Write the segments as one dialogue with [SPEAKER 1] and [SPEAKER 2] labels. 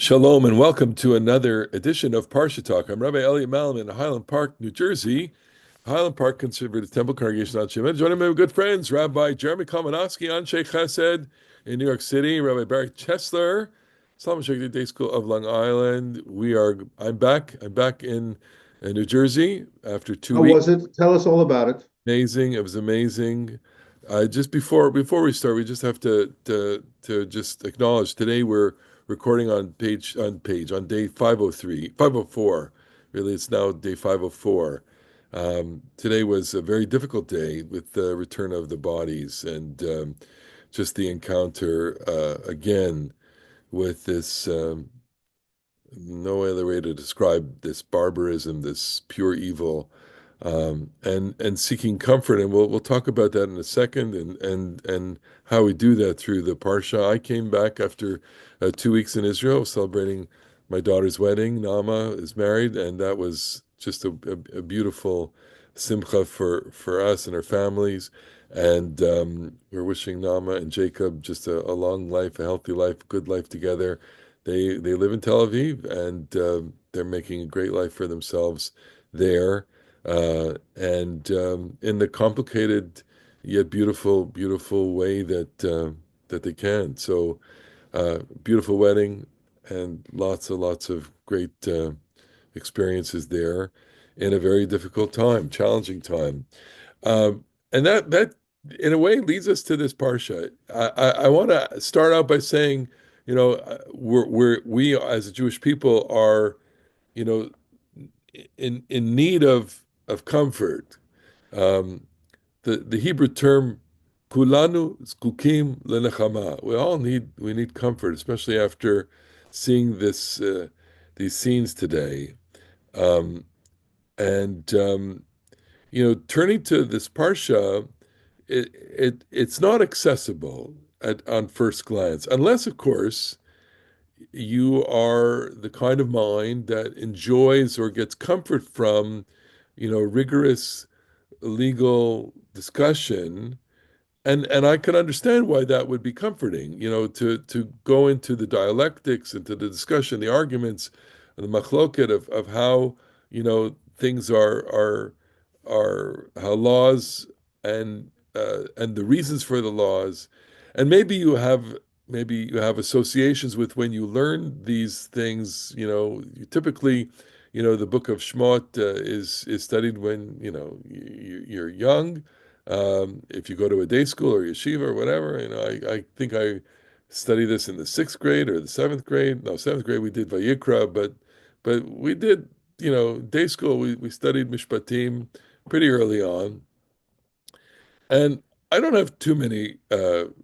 [SPEAKER 1] Shalom and welcome to another edition of Parasha Talk. I'm Rabbi Elliot Malin in Highland Park, New Jersey. Highland Park Conservative Temple Congregation on Shemet. Joining me with good friends, Rabbi Jeremy Kalmanowski, Anshe Chesed in New York City, Rabbi Barry Chesler, Solomon Shakti Day School of Long Island. I'm back. I'm back in New Jersey after two
[SPEAKER 2] How
[SPEAKER 1] weeks.
[SPEAKER 2] was it? Tell us all about it.
[SPEAKER 1] Amazing. It was amazing. Just before we start, we just have to just acknowledge today we're recording on day 503, 504. Really, it's now day 504. Today was a very difficult day with the return of the bodies and just the encounter again with this no other way to describe this barbarism, this pure evil, and seeking comfort. And we'll talk about that in a second, and how we do that through the parsha. I came back after 2 weeks in Israel, celebrating my daughter's wedding. Nama is married, and that was just a beautiful simcha for us and our families. And we're wishing Nama and Jacob just a long life, a healthy life, good life together. They live in Tel Aviv, and they're making a great life for themselves there, and in the complicated yet beautiful way that they can. So, beautiful wedding, and lots of great experiences there in a very difficult time, challenging time. And that in a way leads us to this parsha. I want to start out by saying, we as a Jewish people are, you know, in need of comfort. Um, the Hebrew term kulanu zkukim lenechama. We need comfort, especially after seeing these scenes today. Um, and turning to this parsha, it's not accessible on first glance, unless, of course, you are the kind of mind that enjoys or gets comfort from, rigorous legal discussion. And I can understand why that would be comforting, to go into the dialectics, into the discussion, the arguments, and the machloket of how, things are how laws and the reasons for the laws. And maybe you have associations with when you learn these things. You typically, the book of Shmot is studied when you're young. If you go to a day school or yeshiva or whatever, I think I studied this in the sixth grade or the seventh grade. No, seventh grade we did Vayikra, but we did, day school. We studied Mishpatim pretty early on, and I don't have too many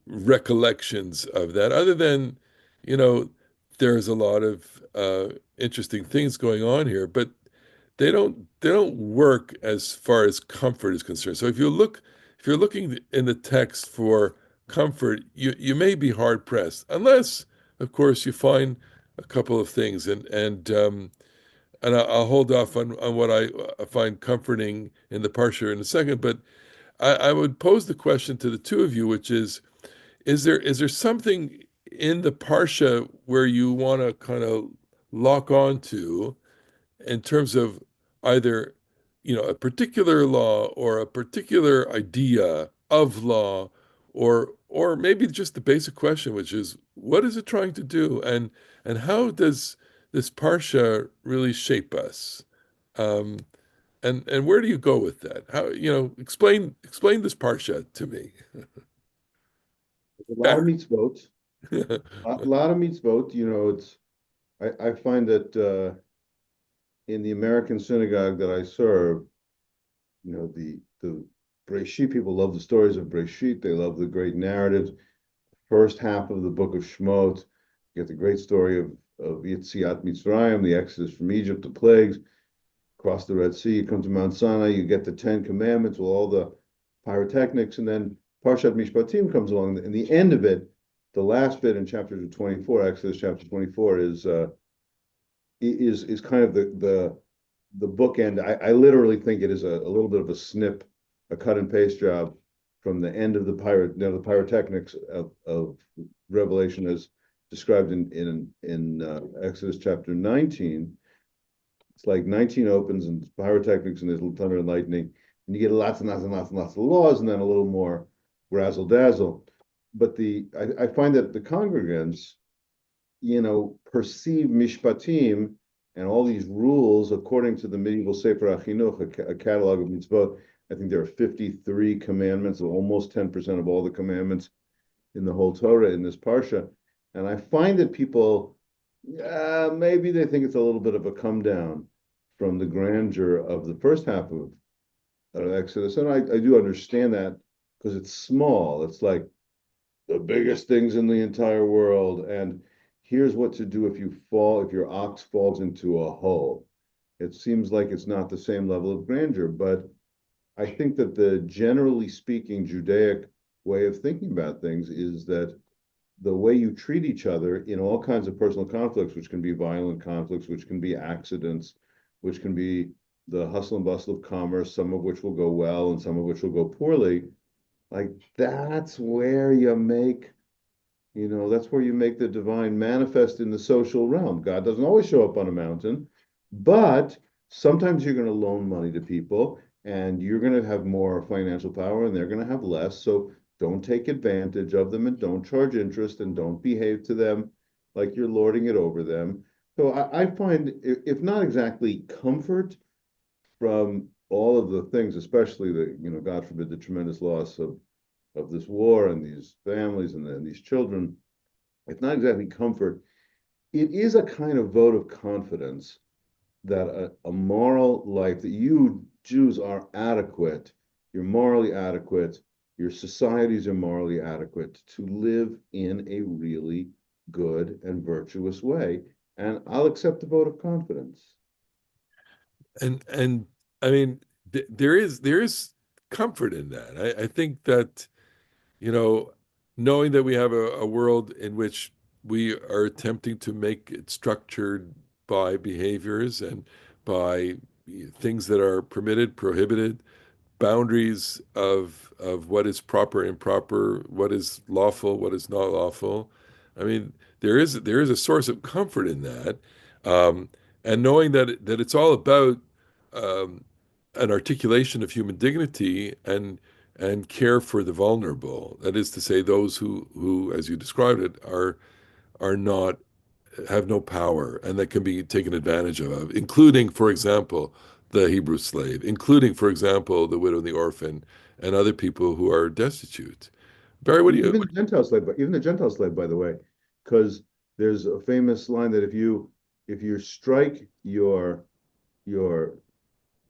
[SPEAKER 1] recollections of that, other than, you know, there's a lot of interesting things going on here, but they don't work as far as comfort is concerned. So if you're looking in the text for comfort, you may be hard pressed, unless, of course, you find a couple of things, and I'll hold off on what I find comforting in the parsha in a second. But I would pose the question to the two of you, which is there something in the parsha where you want to kind of lock on to, in terms of either, a particular law or a particular idea of law, or maybe just the basic question, which is, what is it trying to do, and how does this parsha really shape us? Um, and where do you go with that? How, explain this parsha to me.
[SPEAKER 2] There's a lot of
[SPEAKER 1] Barry.
[SPEAKER 2] mitzvot. A lot of mitzvot. I find that in the American synagogue that I serve, the Breshit people love the stories of Breshit. They love the great narratives. First half of the book of Shmot, you get the great story of Yetziat Mitzrayim, the Exodus from Egypt, the plagues, cross the Red Sea, you come to Mount Sinai, you get the Ten Commandments with all the pyrotechnics, and then Parshat Mishpatim comes along, and the end of it, the last bit in chapter 24, Exodus chapter 24, is kind of the bookend. I literally think it is a little bit of a snip, a cut and paste job from the end of the pyrotechnics of Revelation, as described in Exodus chapter 19. It's like 19 opens and pyrotechnics and there's thunder and lightning, and you get lots and lots and lots and lots of laws, and then a little more razzle dazzle. But I find that the congregants, perceive mishpatim and all these rules according to the medieval Sefer HaChinuch, a catalog of mitzvot. I think there are 53 commandments, almost 10% of all the commandments in the whole Torah in this parsha. And I find that people, maybe they think it's a little bit of a come down from the grandeur of the first half of Exodus. And I do understand that because it's small. It's like the biggest things in the entire world. And here's what to do if your ox falls into a hole. It seems like it's not the same level of grandeur, but I think that the generally speaking Judaic way of thinking about things is that the way you treat each other in all kinds of personal conflicts, which can be violent conflicts, which can be accidents, which can be the hustle and bustle of commerce, some of which will go well and some of which will go poorly, like that's where you make the divine manifest in the social realm. God doesn't always show up on a mountain, but sometimes you're going to loan money to people and you're going to have more financial power and they're going to have less. So don't take advantage of them and don't charge interest and don't behave to them like you're lording it over them. So I find, if not exactly comfort from all of the things, especially God forbid, the tremendous loss of this war and these families and these children, it's not exactly comfort. It is a kind of vote of confidence that a moral life, that you Jews are adequate, you're morally adequate, your societies are morally adequate to live in a really good and virtuous way. And I'll accept the vote of confidence.
[SPEAKER 1] And I mean, there is comfort in that. I think that, you know, knowing that we have a world in which we are attempting to make it structured by behaviors and by things that are permitted, prohibited, boundaries of what is proper, improper, what is lawful, what is not lawful. I mean, there is a source of comfort in that, um, and knowing that it's all about um, an articulation of human dignity and care for the vulnerable. That is to say, those who, as you described it, are not have no power and that can be taken advantage of, including, for example, the Hebrew slave, including, for example, the widow and the orphan, and other people who are destitute. Barry, what do you?
[SPEAKER 2] Even the Gentile slave, by the way, because there's a famous line that if you strike your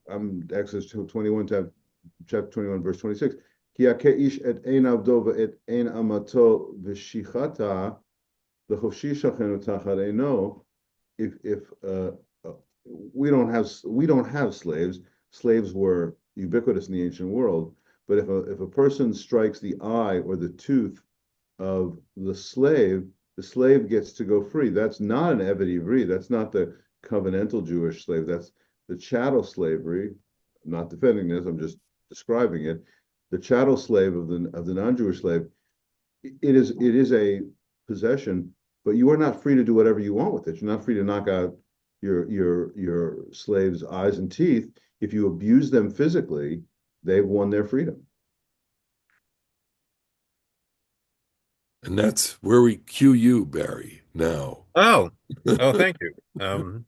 [SPEAKER 2] Exodus 21, chapter 21, verse 26, Ki ish et ein avdo et ein amato v'shichata l'chofshi shachenu tachareno. If we don't have slaves. Slaves were ubiquitous in the ancient world. But if a person strikes the eye or the tooth of the slave gets to go free. That's not an Eved Ivri. That's not the covenantal Jewish slave. That's the chattel slavery. I'm not defending this. I'm just describing it. The chattel slave of the non-Jewish slave. It is a possession, but you are not free to do whatever you want with it. You're not free to knock out your slave's eyes and teeth. If you abuse them physically, they've won their freedom.
[SPEAKER 1] And that's where we cue you, Barry, now.
[SPEAKER 3] Oh, oh, thank you.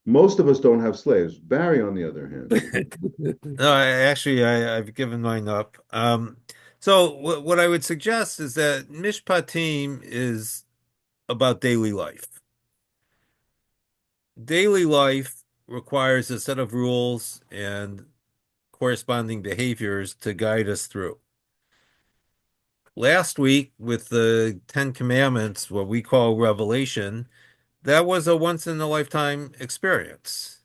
[SPEAKER 2] Most of us don't have slaves. Barry, on the other hand.
[SPEAKER 3] No, I've given mine up. So what I would suggest is that Mishpatim is about daily life. Daily life requires a set of rules and corresponding behaviors to guide us through. Last week, with the Ten Commandments, what we call Revelation, that was a once in a lifetime experience.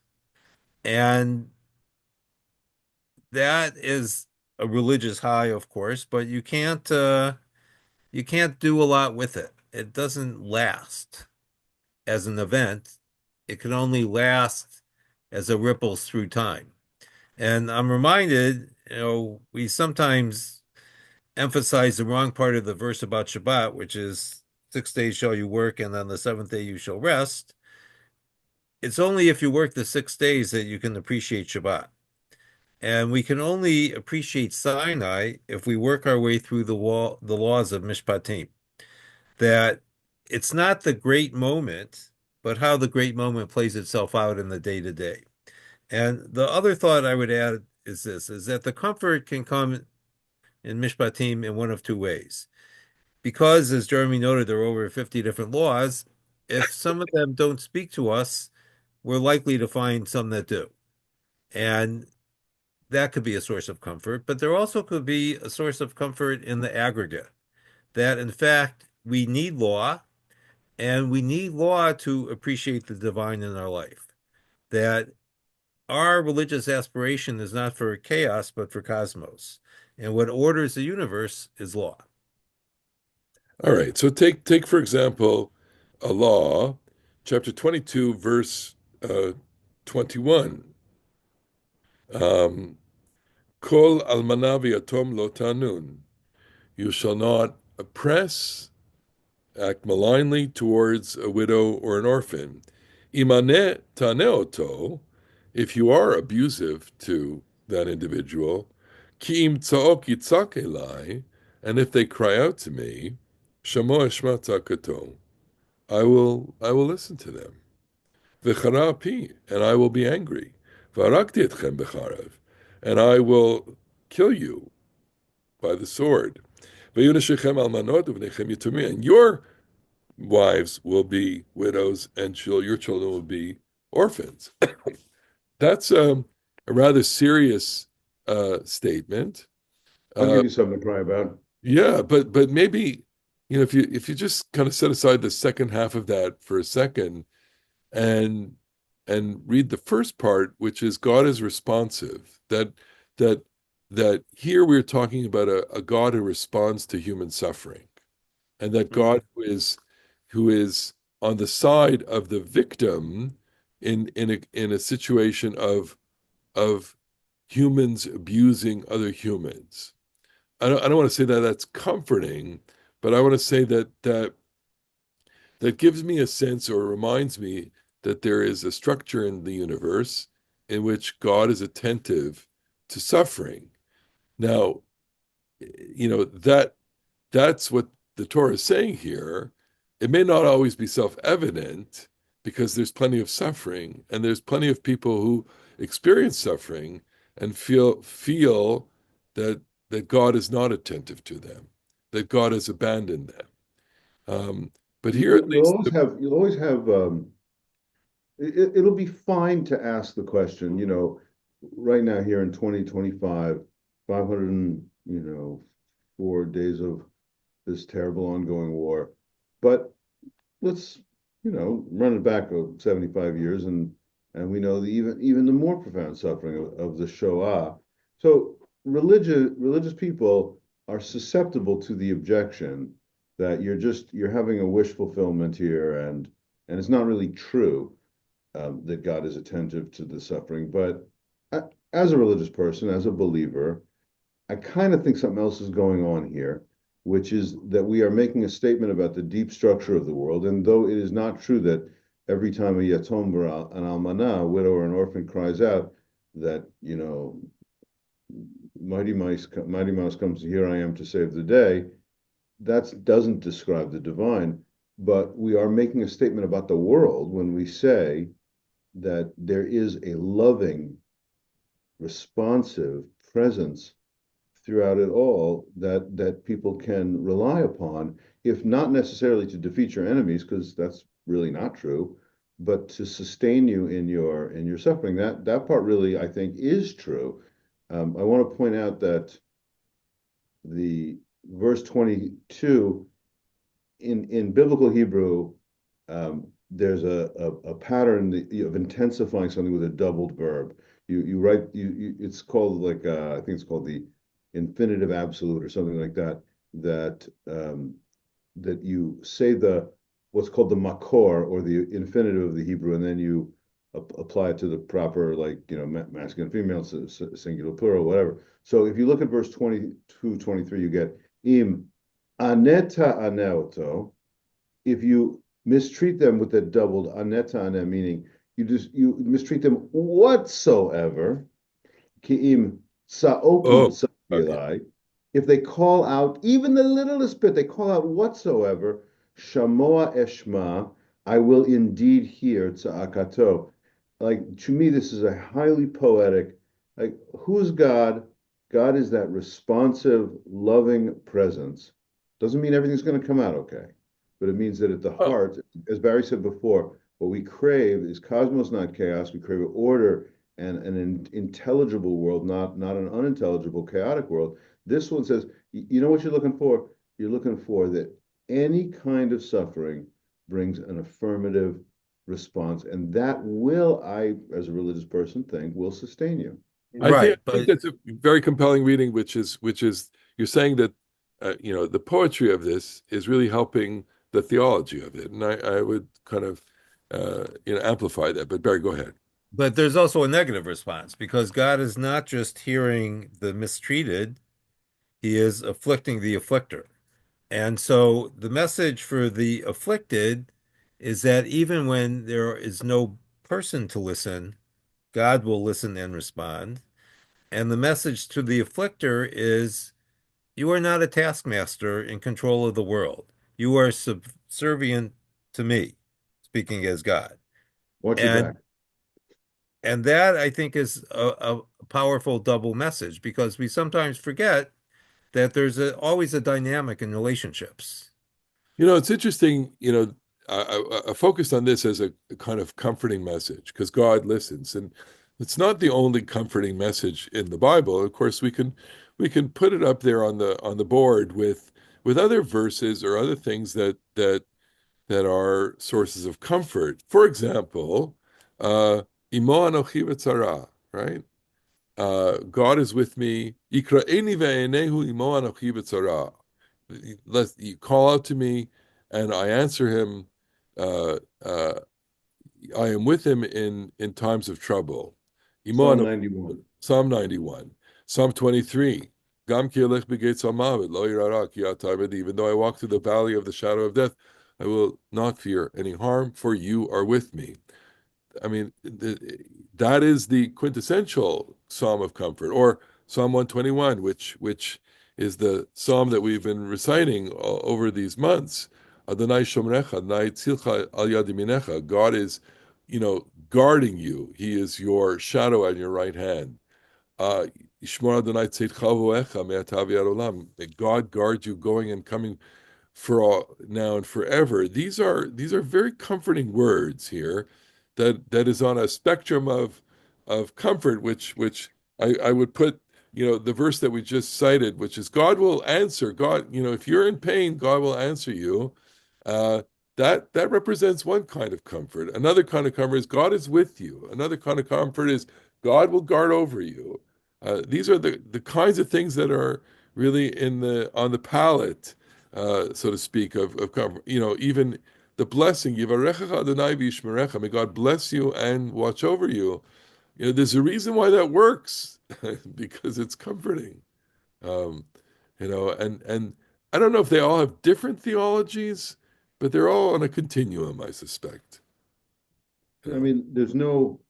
[SPEAKER 3] And that is a religious high, of course, but you can't do a lot with it. It doesn't last as an event. It can only last as it ripples through time. And I'm reminded, we sometimes emphasize the wrong part of the verse about Shabbat, which is 6 days shall you work, and on the seventh day you shall rest. It's only if you work the 6 days that you can appreciate Shabbat. And we can only appreciate Sinai if we work our way through the laws of Mishpatim. That it's not the great moment, but how the great moment plays itself out in the day to day. And the other thought I would add is this, is that the comfort can come in Mishpatim in one of two ways. Because, as Jeremy noted, there are over 50 different laws. If some of them don't speak to us, we're likely to find some that do. And that could be a source of comfort, but there also could be a source of comfort in the aggregate, that in fact we need law, and we need law to appreciate the divine in our life. That our religious aspiration is not for chaos, but for cosmos. And what orders the universe is law.
[SPEAKER 1] All right. So take for example a law, chapter 22, verse 21. Kol almana v'yatom lo tanun. You shall not oppress, act malignly towards a widow or an orphan. Imane taneoto, if you are abusive to that individual, ki im tzaok yitzak elai, and if they cry out to me, shamo eshma tzakato, I will listen to them. V'chara api, and I will be angry. V'arakti etchem b'charav, and I will kill you by the sword. V'yunashechem almanot uvnechem yitumim, and your wives will be widows, and your children will be orphans. That's a rather serious statement.
[SPEAKER 2] I'll give you something to cry about.
[SPEAKER 1] Yeah, but maybe if you just kind of set aside the second half of that for a second and read the first part, which is God is responsive. That that here we're talking about a God who responds to human suffering, and that God who is on the side of the victim in a situation of humans abusing other humans. I don't want to say that that's comforting, but I want to say that gives me a sense, or reminds me, that there is a structure in the universe in which God is attentive to suffering. Now, that's what the Torah is saying here. It may not always be self-evident because there's plenty of suffering, and there's plenty of people who experience suffering and feel that God is not attentive to them, that God has abandoned them. But here, at
[SPEAKER 2] You'll
[SPEAKER 1] least,
[SPEAKER 2] always have it'll be fine to ask the question, right now here in 2025, 500 4 days of this terrible ongoing war. But let's, run it back 75 years, and we know even the more profound suffering of the Shoah. So religious people are susceptible to the objection that you're having a wish fulfillment here, and it's not really true that God is attentive to the suffering. But as a religious person, as a believer, I kind of think something else is going on here, which is that we are making a statement about the deep structure of the world. And though it is not true that every time a yatom or an almana, a widow or an orphan, cries out, that mighty mouse comes, here I am to save the day, that doesn't describe the divine. But we are making a statement about the world when we say that there is a loving, responsive presence throughout it all that people can rely upon, if not necessarily to defeat your enemies, because that's really not true, but to sustain you in your suffering. That part really, I think, is true. I want to point out that the verse 22 in biblical Hebrew, there's a pattern of intensifying something with a doubled verb. You write it's called, like I think it's called the infinitive absolute or something like that. That you say what's called the makor, or the infinitive of the Hebrew, and then you apply it to the proper, masculine, female, singular, plural, whatever. So if you look at verse 22, 23, you get im aneta aneoto, if you mistreat them with the doubled aneta, meaning you mistreat them whatsoever, ki'im sa'oku
[SPEAKER 1] Oh, okay.
[SPEAKER 2] tza'ilai, if they call out even the littlest bit, they call out whatsoever, shamoa eshma, I will indeed hear tza'akato. Like, to me, this is a highly poetic, like, who's God? God is that responsive, loving presence. Doesn't mean everything's going to come out okay, but it means that at the
[SPEAKER 1] Oh,
[SPEAKER 2] heart, as Barry said before, what we crave is cosmos, not chaos. We crave order and an intelligible world, not an unintelligible, chaotic world. This one says, you know what you're looking for? You're looking for that any kind of suffering brings an affirmative response, and that will, I, as a religious person, think will sustain you.
[SPEAKER 3] Right,
[SPEAKER 1] I think
[SPEAKER 3] but
[SPEAKER 1] that's a very compelling reading, which is you're saying that the poetry of this is really helping the theology of it, and I would kind of amplify that. But Barry, go ahead.
[SPEAKER 3] there's also a negative response because God is not just hearing the mistreated, he is afflicting the afflictor. And so the message for the afflicted is that even when there is no person to listen, God will listen and respond. And the message to the afflictor is you are not a taskmaster in control of the world. You are subservient to me, speaking as God.
[SPEAKER 2] Watch your back.
[SPEAKER 3] And that I think is a powerful double message because we sometimes forget that there's always a dynamic in relationships.
[SPEAKER 1] It's interesting. I focused on this as a kind of comforting message because God listens, and it's not the only comforting message in the Bible. Of course, we can put it up there on the board with other verses or other things that are sources of comfort. For example, Imo anochi v'tzara, right? God is with me. Yikra'eni ve'enehu imo anochi v'tzara. You call out to me, and I answer him. Uh, uh, I am with him in times of trouble.
[SPEAKER 2] Psalm
[SPEAKER 1] Imo anochi,
[SPEAKER 2] 91.
[SPEAKER 1] Psalm 91, Psalm 23. Gam ki elech b'geitz hamavet, lo yirara ki atah imadi. Even though I walk through the valley of the shadow of death, I will not fear any harm, for you are with me. I mean, that is the quintessential psalm of comfort, or Psalm 121, which is the psalm that we've been reciting over these months. Adonai shomrecha, Adonai tzilcha al yad yaminecha. God is, guarding you. He is your shadow on your right hand. Yishmor Adonai tzedcha v'oecha me'atav yad olam. May God guard you going and coming for all now and forever. These are very comforting words here that is on a spectrum of comfort, which I would put, the verse that we just cited, which is God will answer. God, if you're in pain, God will answer you. Uh, that represents one kind of comfort. Another kind of comfort is God is with you. Another kind of comfort is God will guard over you. These are the kinds of things that are really on the palette, so to speak, of comfort. Even the blessing, Yivarechecha Adonai v'yishmerecha, may God bless you and watch over you. There's a reason why that works, because it's comforting. Um, and I don't know if they all have different theologies, but they're all on a continuum, I suspect. You
[SPEAKER 2] I
[SPEAKER 1] know,
[SPEAKER 2] mean, there's no,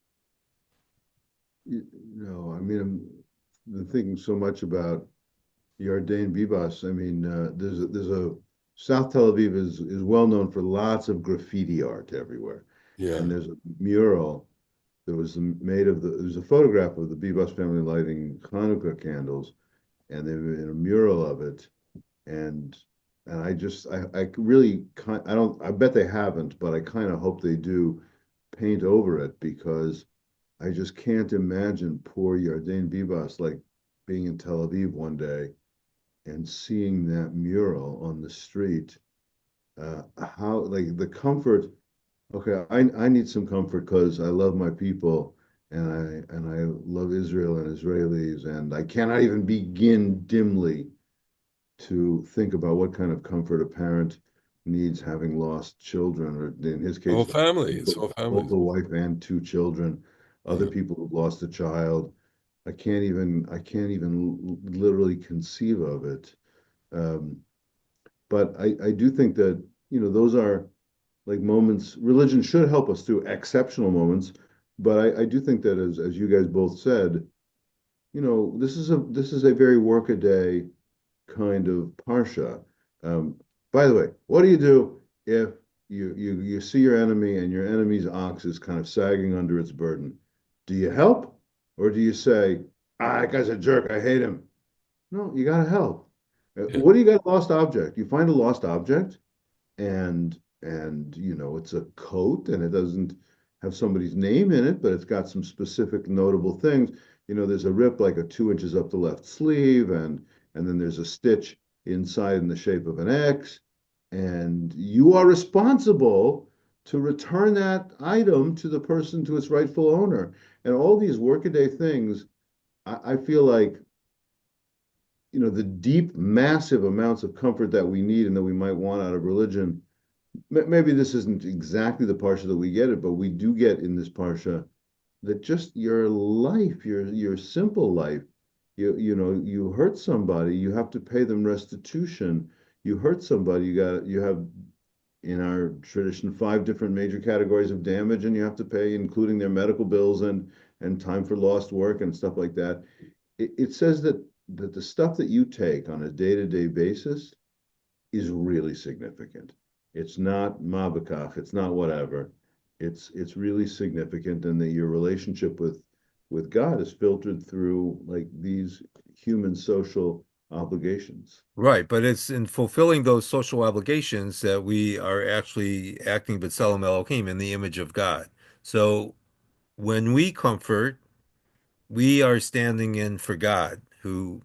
[SPEAKER 2] I mean, I've been thinking so much about Yardain Bibas. I mean, there's a South Tel Aviv is well known for lots of graffiti art everywhere,
[SPEAKER 1] yeah,
[SPEAKER 2] and there's a mural that was made of there's a photograph of the Bibas family lighting Hanukkah candles, and they made a mural of it, and I really I don't I bet they haven't, but I kind of hope they do paint over it because I just can't imagine poor Yardain Bibas like being in Tel Aviv one day and seeing that mural on the street. How like the comfort. Okay, I need some comfort because I love my people and I love Israel and Israelis, and I cannot even begin dimly to think about what kind of comfort a parent needs having lost children, or in his
[SPEAKER 1] whole
[SPEAKER 2] case,
[SPEAKER 1] families,
[SPEAKER 2] both
[SPEAKER 1] whole
[SPEAKER 2] both
[SPEAKER 1] families.
[SPEAKER 2] a wife and two children, other
[SPEAKER 1] Yeah.
[SPEAKER 2] people who've lost a child. I can't even literally conceive of it. Um, but I do think that those are like moments. Religion should help us through exceptional moments, but I do think that as you guys both said, this is a very workaday kind of parsha. Um, by the way, what do you do if you see your enemy and your enemy's ox is kind of sagging under its burden? Do you help, or do you say, "Ah, that guy's a jerk. I hate him"? No, you gotta help.
[SPEAKER 1] Yeah.
[SPEAKER 2] What do you got? Lost object. You find a lost object, and it's a coat, and it doesn't have somebody's name in it, but it's got some specific notable things. There's a rip like a 2 inches up the left sleeve, and then there's a stitch inside in the shape of an X, and you are responsible to return that item to the person, to its rightful owner. And all these workaday things, I feel like, the deep, massive amounts of comfort that we need and that we might want out of religion. Maybe this isn't exactly the parsha that we get it, but we do get in this parsha that just your life, your simple life, you hurt somebody, you have to pay them restitution. You hurt somebody, you have, in our tradition, 5 different major categories of damage, and you have to pay, including their medical bills and time for lost work and stuff like that. It says that the stuff that you take on a day-to-day basis is really significant. It's not mabakach, it's not whatever. It's really significant, and that your relationship with God is filtered through like these human social obligations.
[SPEAKER 3] Right, but it's in fulfilling those social obligations that we are actually acting b'tselem Elohim in the image of God. So when we comfort, we are standing in for God, who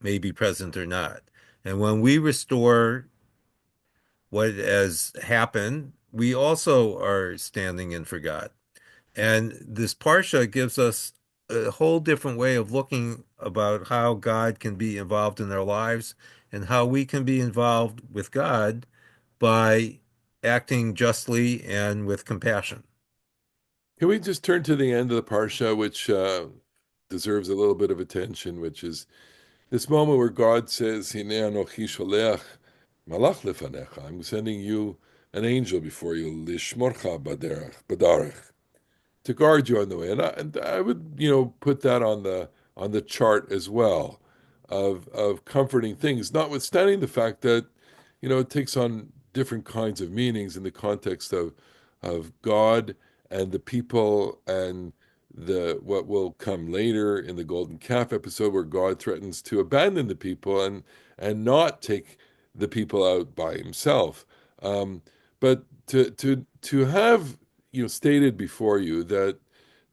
[SPEAKER 3] may be present or not. And when we restore what has happened, we also are standing in for God. And this parsha gives us a whole different way of looking about how God can be involved in our lives and how we can be involved with God by acting justly and with compassion.
[SPEAKER 1] Can we just turn to the end of the parsha, which deserves a little bit of attention, which is this moment where God says, "Hinei anochi sholeach malach lefanecha." I'm sending you an angel before you, lishmorcha badarech, to guard you on the way. And I would, put that on the chart as well of comforting things, notwithstanding the fact that, it takes on different kinds of meanings in the context of God and the people and the what will come later in the golden calf episode where God threatens to abandon the people and not take the people out by himself. But to have stated before you that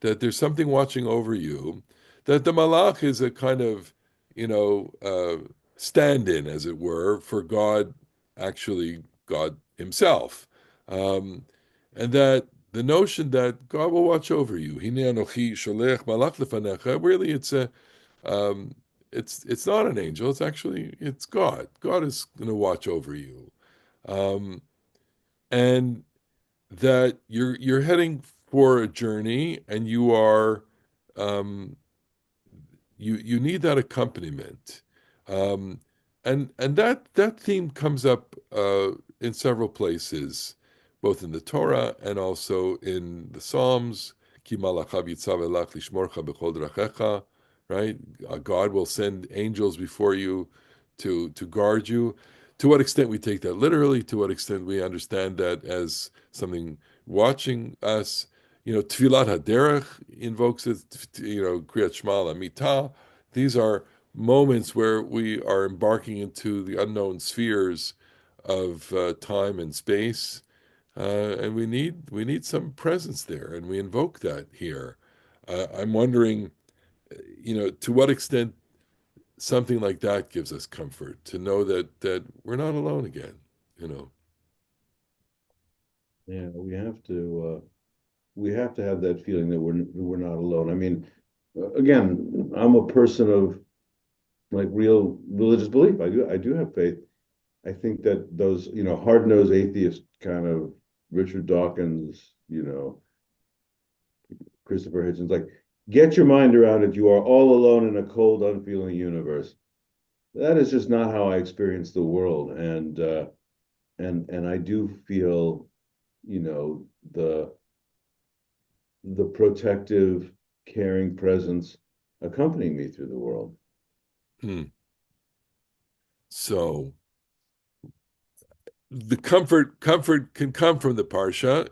[SPEAKER 1] there's something watching over you, that the malach is a kind of you know stand-in, as it were, for God, actually God Himself, um, and that the notion that God will watch over you, Hinei anochi sholech malach lefanecha, really um, it's not an angel. It's God. God is going to watch over you, um, and that you're heading for a journey, and um, you need that accompaniment, um, and that theme comes up in several places, both in the Torah and also in the Psalms. Ki malachav yitzav elach lishmorcha b'chol drachecha, right? God will send angels before you to guard you. To what extent we take that literally, to what extent we understand that as something watching us. Tfilat Haderech invokes it, Kriyat Shema Lamita. These are moments where we are embarking into the unknown spheres of time and space, and we need some presence there, and we invoke that here. I'm wondering, to what extent something like that gives us comfort to know that we're not alone again. You know.
[SPEAKER 2] Yeah, we have to have that feeling that we're not alone. I mean, again, I'm a person of like real religious belief. I do have faith. I think that those, hard-nosed atheist kind of Richard Dawkins, Christopher Hitchens, like, get your mind around it. You are all alone in a cold, unfeeling universe. That is just not how I experience the world. And and I do feel, you know, the protective, caring presence accompanying me through the world.
[SPEAKER 1] Hmm. So the comfort can come from the parsha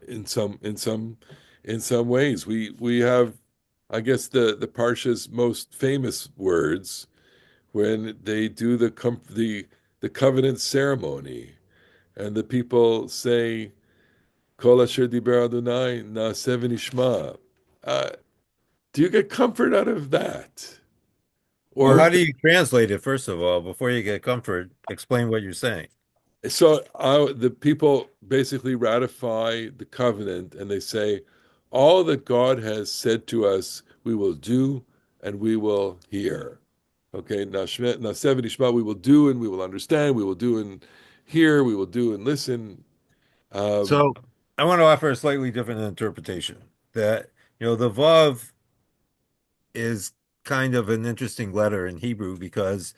[SPEAKER 1] in some ways. We have, I guess, the parsha's most famous words when they do the covenant ceremony, and the people say, "Kol asher diber Adonai na'aseh ve-Nishma." Uh, do you get comfort out of that,
[SPEAKER 3] Well,
[SPEAKER 1] or
[SPEAKER 3] how do you translate it, first of all, before you get comfort? Explain what you're saying.
[SPEAKER 1] so the people basically ratify the covenant and they say, all that God has said to us, we will do and we will hear. Okay, Naseh v'Nishma, we will do and we will understand, we will do and hear, we will do and listen. Um,
[SPEAKER 3] So I want to offer a slightly different interpretation that, the Vav is kind of an interesting letter in Hebrew because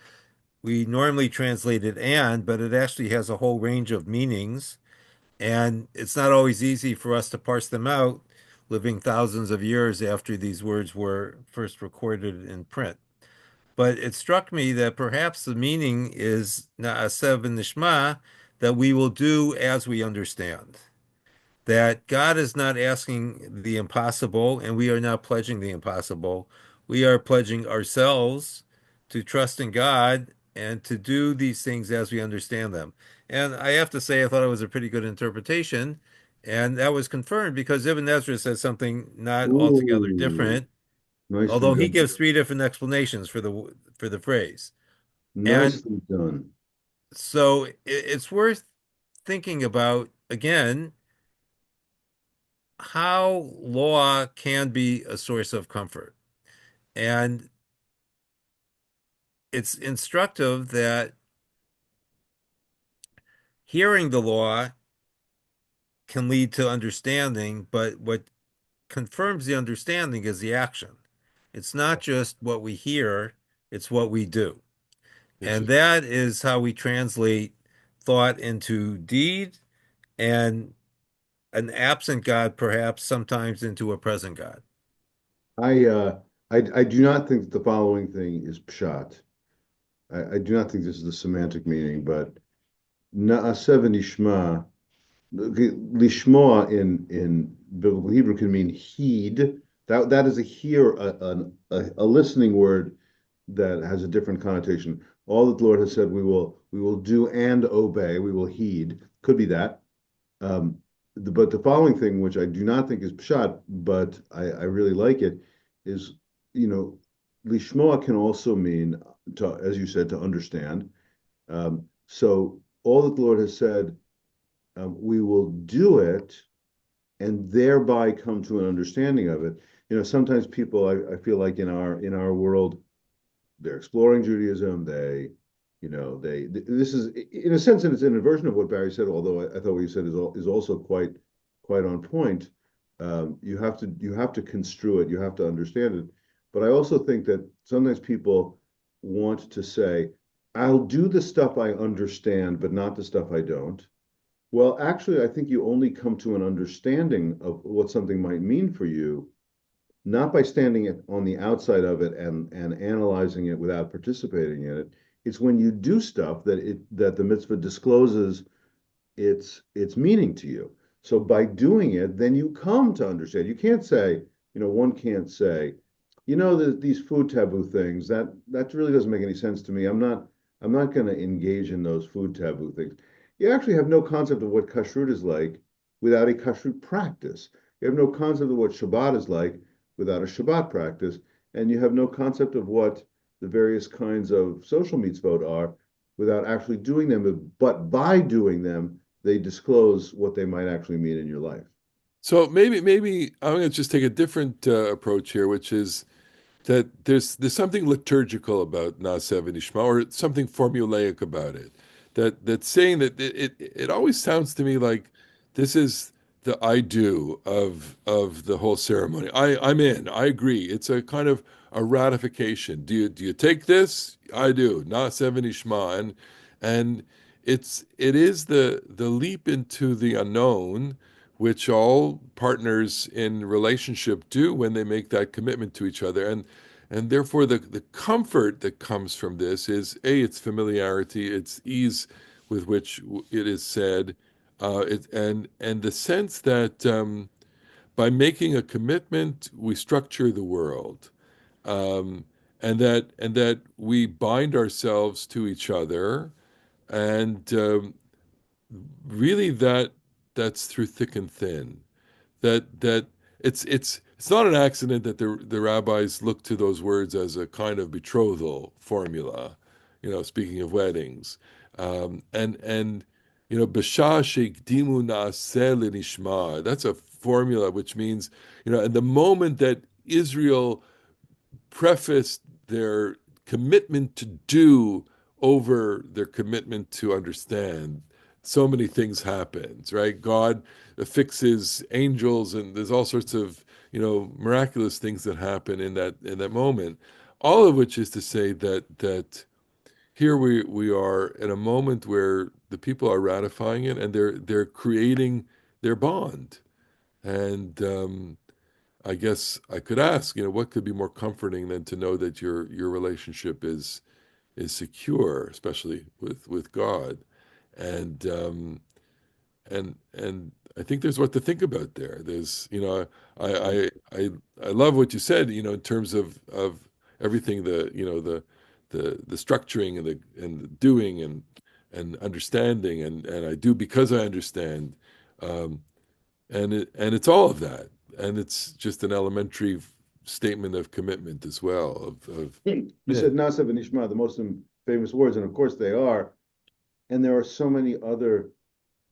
[SPEAKER 3] we normally translate it and, but it actually has a whole range of meanings. And it's not always easy for us to parse them out, living thousands of years after these words were first recorded in print. But it struck me that perhaps the meaning is na'aseh v'nishma, that we will do as we understand. That God is not asking the impossible, and we are not pledging the impossible. We are pledging ourselves to trust in God and to do these things as we understand them. And I have to say, I thought it was a pretty good interpretation. And that was confirmed because Ibn Ezra says something not altogether
[SPEAKER 2] Ooh,
[SPEAKER 3] different,
[SPEAKER 2] nicely
[SPEAKER 3] although he
[SPEAKER 2] done.
[SPEAKER 3] gives three different explanations for the phrase. And
[SPEAKER 2] Nicely done.
[SPEAKER 3] so it's worth thinking about again how law can be a source of comfort. And it's instructive that hearing the law can lead to understanding, but what confirms the understanding is the action. It's not just what we hear, it's what we do. And
[SPEAKER 1] Interesting.
[SPEAKER 3] that is how we translate thought into deed and an absent God, perhaps sometimes into a present God.
[SPEAKER 2] I uh I do not think that the following thing is pshat. I do not think this is the semantic meaning, but na'aseh v'nishma, lishma in biblical Hebrew can mean heed. That is a a listening word that has a different connotation. All that the Lord has said, we will do and obey. We will heed. Could be that. Um, but the following thing, which I do not think is pshat, but I really like it, is, you know, lishmoa can also mean to, as you said, to understand. So all that the Lord has said, we will do it and thereby come to an understanding of it. You know, sometimes people, I feel like in our world, they're exploring Judaism. This is in a sense, and it's an inversion of what Barry said. Although I thought what you said is also quite on point. You have to construe it. You have to understand it. But I also think that sometimes people want to say, "I'll do the stuff I understand, but not the stuff I don't." Well, actually, I think you only come to an understanding of what something might mean for you not by standing on the outside of it and analyzing it without participating in it. It's when you do stuff that the mitzvah discloses its meaning to you. So by doing it, then you come to understand. You can't say, one can't say, these food taboo things that really doesn't make any sense to me. I'm not going to engage in those food taboo things. You actually have no concept of what kashrut is like without a kashrut practice. You have no concept of what Shabbat is like without a Shabbat practice, and you have no concept of what the various kinds of social mitzvot are without actually doing them. But by doing them, they disclose what they might actually mean in your life.
[SPEAKER 1] So maybe I'm going to just take a different approach here, which is that there's something liturgical about Naaseh V'Nishma, or something formulaic about it. That saying that it always sounds to me like this is the I do of the whole ceremony. I'm in. I agree. It's a kind of a ratification. Do you take this? I do. Naaseh V'Nishma, and it is the leap into the unknown, which all partners in relationship do when they make that commitment to each other, and therefore the comfort that comes from this is A, it's familiarity, it's ease with which it is said, and the sense that by making a commitment we structure the world, um, and that we bind ourselves to each other, and really that's through thick and thin. That it's not an accident that the rabbis look to those words as a kind of betrothal formula. Speaking of weddings, and b'shah sheikdimu naaseh le-Nishma. That's a formula which means, at the moment that Israel prefaced their commitment to do over their commitment to understand, so many things happens, right? God affixes angels, and there's all sorts of miraculous things that happen in that moment. All of which is to say that here we are at a moment where the people are ratifying it, and they're creating their bond. And I guess I could ask, what could be more comforting than to know that your relationship is secure, especially with God, and and I think there's what to think about there. There's, I love what you said, in terms of everything, the structuring and the doing and understanding, and I do because I understand. Um, and it's all of that, and it's just an elementary statement of commitment as well. Of
[SPEAKER 2] You
[SPEAKER 1] yeah,
[SPEAKER 2] said Nasa ve-Nishma, the most famous words, and of course they are. And there are so many other,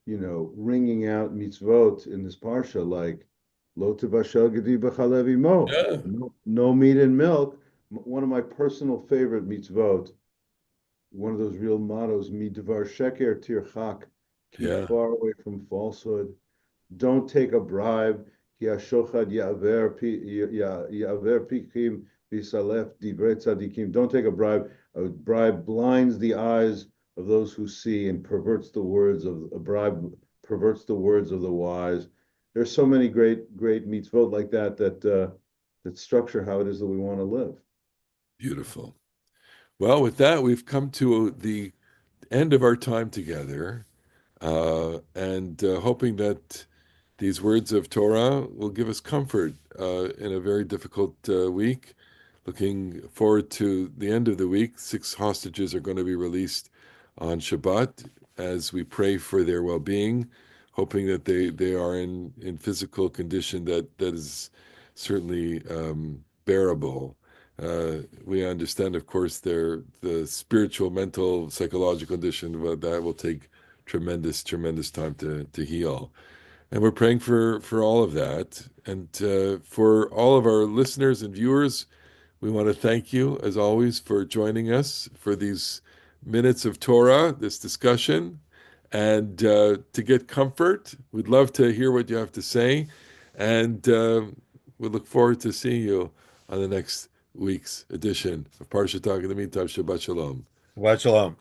[SPEAKER 2] ringing out mitzvot in this parsha, like lo tevashel gedi b'chalev imo,
[SPEAKER 1] yeah,
[SPEAKER 2] no meat and milk. One of my personal favorite mitzvot, one of those real mottos, midvar sheker tirchak, keep
[SPEAKER 1] yeah,
[SPEAKER 2] far away from falsehood. Don't take a bribe. Ki hashochad ya'aver pikim v'salef divrei tzadikim. Don't take a bribe. A bribe blinds the eyes of those who see and perverts the words of a bribe perverts the words of the wise. There's so many great mitzvot like that structure how it is that we want to live.
[SPEAKER 1] beautiful. Well, with that, we've come to the end of our time together, and hoping that these words of Torah will give us comfort in a very difficult week. Looking forward to the end of the week. 6 hostages are going to be released on Shabbat as we pray for their well-being, hoping that they are in physical condition that is certainly bearable. We understand, of course, the spiritual, mental, psychological condition, but that will take tremendous, tremendous time to heal. And we're praying for all of that. And for all of our listeners and viewers, we want to thank you, as always, for joining us for these minutes of Torah, this discussion. And to get comfort, we'd love to hear what you have to say. And we look forward to seeing you on the next week's edition of Parasha Talk. In the meantime, Shabbat Shalom.
[SPEAKER 3] Shabbat shalom.